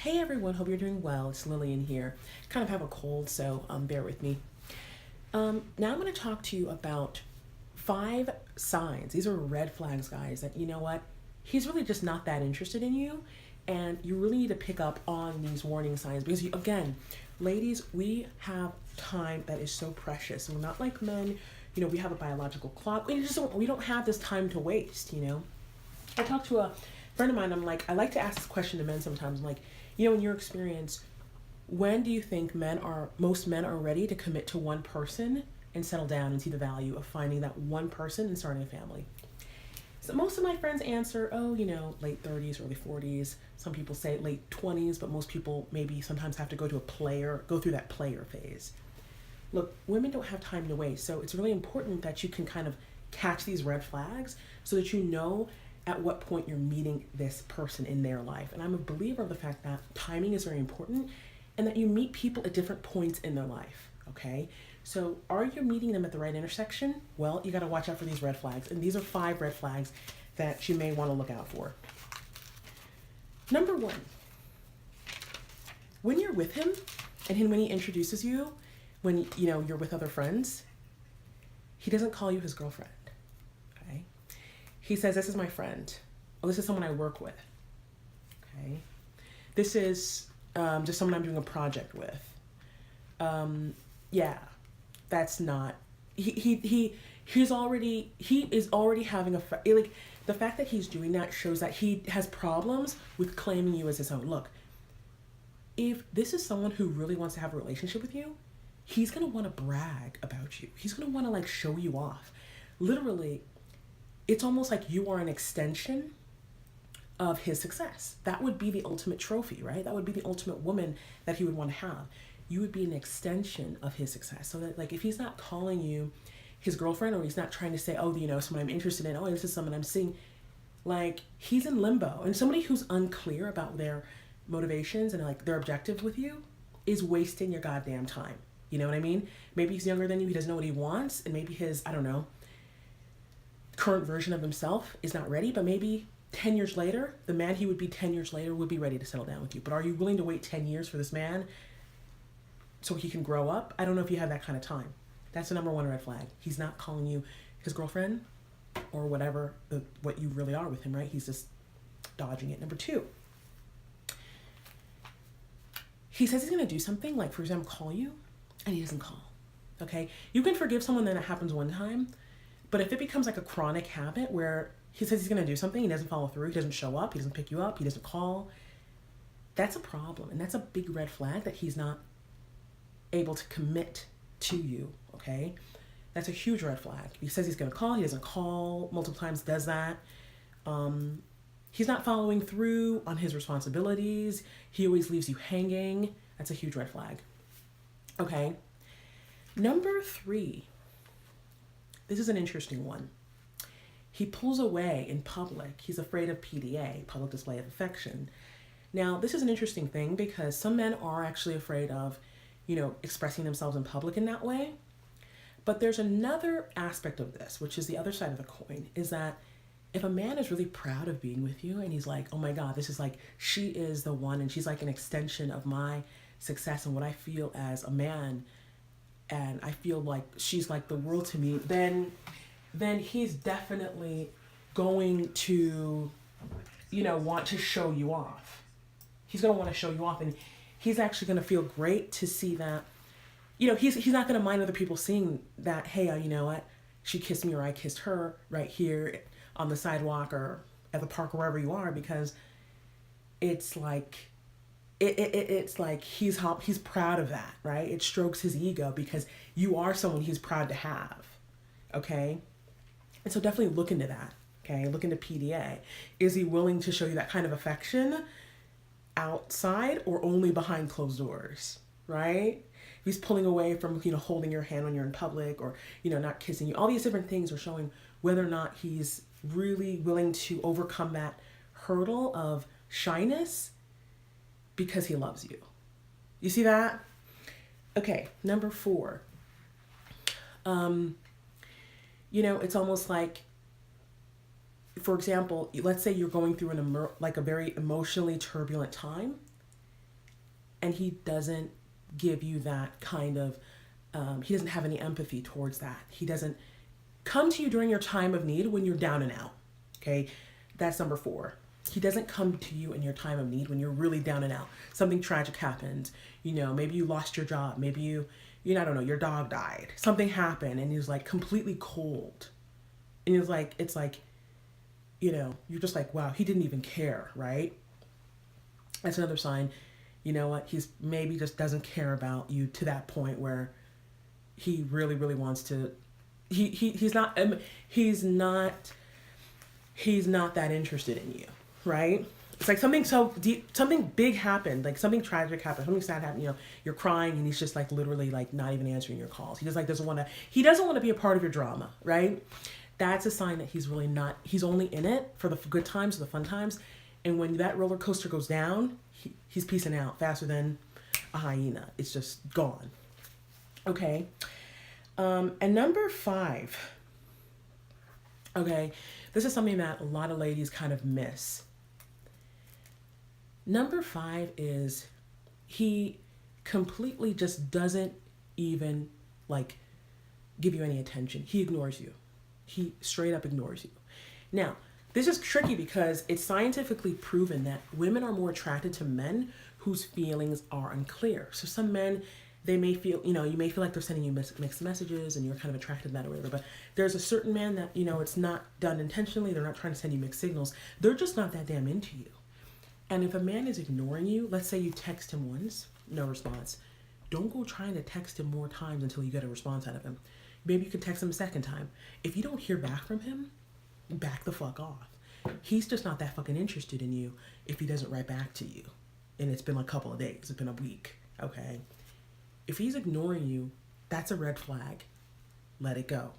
Hey everyone, hope you're doing well. It's Lillian here. Kind of have a cold, so bear with me. Now I'm going to talk to you about 5 signs. These are red flags, guys, that you know what? He's really just not that interested in you, and you really need to pick up on these warning signs because, again, ladies, we have time that is so precious. We're not like men. We have a biological clock. We don't have this time to waste. I talked to a friend of mine. I'm like, I like to ask this question to men sometimes. I'm like, in your experience, when do you think most men are ready to commit to one person and settle down and see the value of finding that one person and starting a family? So most of my friends answer, late 30s, early 40s. Some people say late 20s, but most people maybe sometimes have to go through that player phase. Look, women don't have time to waste, so it's really important that you can kind of catch these red flags so that you know at what point you're meeting this person in their life. And I'm a believer of the fact that timing is very important and that you meet people at different points in their life, okay? So are you meeting them at the right intersection? Well, you got to watch out for these red flags. And these are 5 red flags that you may want to look out for. Number 1, when you're with him and when he introduces you, when you're with other friends, he doesn't call you his girlfriend, okay? He says, this is my friend. Oh, this is someone I work with, okay? This is just someone I'm doing a project with. Yeah, that's not, he is already having like, the fact that he's doing that shows that he has problems with claiming you as his own. Look, if this is someone who really wants to have a relationship with you, he's going to want to brag about you. He's going to want to show you off. Literally, it's almost like you are an extension of his success. That would be the ultimate trophy, right? That would be the ultimate woman that he would want to have. You would be an extension of his success. So that if he's not calling you his girlfriend, or he's not trying to say, someone I'm interested in, this is someone I'm seeing, he's in limbo. And somebody who's unclear about their motivations and their objectives with you is wasting your goddamn time. You know what I mean? Maybe he's younger than you, he doesn't know what he wants, and maybe his, current version of himself is not ready, but maybe 10 years later, the man he would be 10 years later would be ready to settle down with you. But are you willing to wait 10 years for this man so he can grow up? I don't know if you have that kind of time. That's the number 1 red flag. He's not calling you his girlfriend or whatever, what you really are with him, right? He's just dodging it. Number 2, he says he's going to do something, for example, call you, and he doesn't call, okay? You can forgive someone that it happens one time, but if it becomes a chronic habit where he says he's going to do something, he doesn't follow through, he doesn't show up, he doesn't pick you up, he doesn't call, that's a problem. And that's a big red flag that he's not able to commit to you, okay? That's a huge red flag. He says he's going to call, he doesn't call, multiple times does that. He's not following through on his responsibilities. He always leaves you hanging. That's a huge red flag. Okay. Number 3. This is an interesting one. He pulls away in public. He's afraid of PDA, public display of affection. Now, this is an interesting thing because some men are actually afraid of, expressing themselves in public in that way. But there's another aspect of this, which is the other side of the coin, is that if a man is really proud of being with you and he's like, oh my God, this is she is the one and she's an extension of my success and what I feel as a man, and I feel like she's the world to me, then he's definitely going to, want to show you off. He's going to want to show you off, and he's actually going to feel great to see that, he's not going to mind other people seeing that, hey, you know what, she kissed me or I kissed her right here on the sidewalk or at the park or wherever you are, because it's he's proud of that, right? It strokes his ego because you are someone he's proud to have, okay? And so definitely look into that, okay? Look into PDA. Is he willing to show you that kind of affection outside or only behind closed doors, right? If he's pulling away from, holding your hand when you're in public or, not kissing you. All these different things are showing whether or not he's really willing to overcome that hurdle of shyness because he loves you. You see that? Okay, number 4. It's almost for example, let's say you're going through a very emotionally turbulent time and he doesn't give you that kind of, he doesn't have any empathy towards that. He doesn't come to you during your time of need when you're down and out. Okay, that's number 4. He doesn't come to you in your time of need when you're really down and out. Something tragic happened. You know, maybe you lost your job. Maybe I don't know, your dog died. Something happened and he's like completely cold. And it's like, you know, you're just like, wow, he didn't even care, right? That's another sign, you know what, he's maybe just doesn't care about you to that point where he really, really wants to, he's not that interested in you, right? It's like something so deep, something big happened, like something tragic happened, something sad happened, you know, you're crying and he's just like literally like not even answering your calls. He just like doesn't want to be a part of your drama, right? That's a sign that he's really not, he's only in it for the good times, the fun times. And when that roller coaster goes down, he's peacing out faster than a hyena. It's just gone. Okay. And number 5. Okay. This is something that a lot of ladies kind of miss. Number 5 is he completely just doesn't even like give you any attention. He ignores you. He straight up ignores you. Now, this is tricky because it's scientifically proven that women are more attracted to men whose feelings are unclear. So some men, they may feel, you know, you may feel like they're sending you mixed messages and you're kind of attracted to that or whatever, but there's a certain man that, you know, it's not done intentionally. They're not trying to send you mixed signals. They're just not that damn into you. And if a man is ignoring you, let's say you text him once, no response. Don't go trying to text him more times until you get a response out of him. Maybe you can text him a second time. If you don't hear back from him, back the fuck off. He's just not that fucking interested in you if he doesn't write back to you. And it's been a couple of days, it's been a week, okay? If he's ignoring you, that's a red flag. Let it go.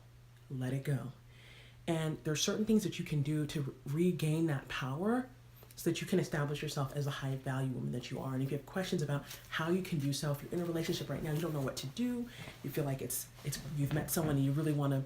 Let it go. And there's certain things that you can do to regain that power so that you can establish yourself as a high value woman that you are. And if you have questions about how you can do so, if you're in a relationship right now, you don't know what to do, you feel like it's you've met someone and you really want to,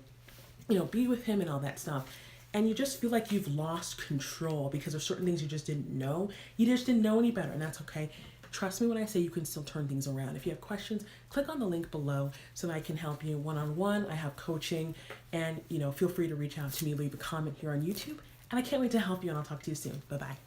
you know, be with him and all that stuff, and you just feel like you've lost control because there's certain things you just didn't know. You just didn't know any better, and that's okay. Trust me when I say you can still turn things around. If you have questions, click on the link below so that I can help you one-on-one. I have coaching, and, you know, feel free to reach out to me, leave a comment here on YouTube, and I can't wait to help you, and I'll talk to you soon. Bye-bye.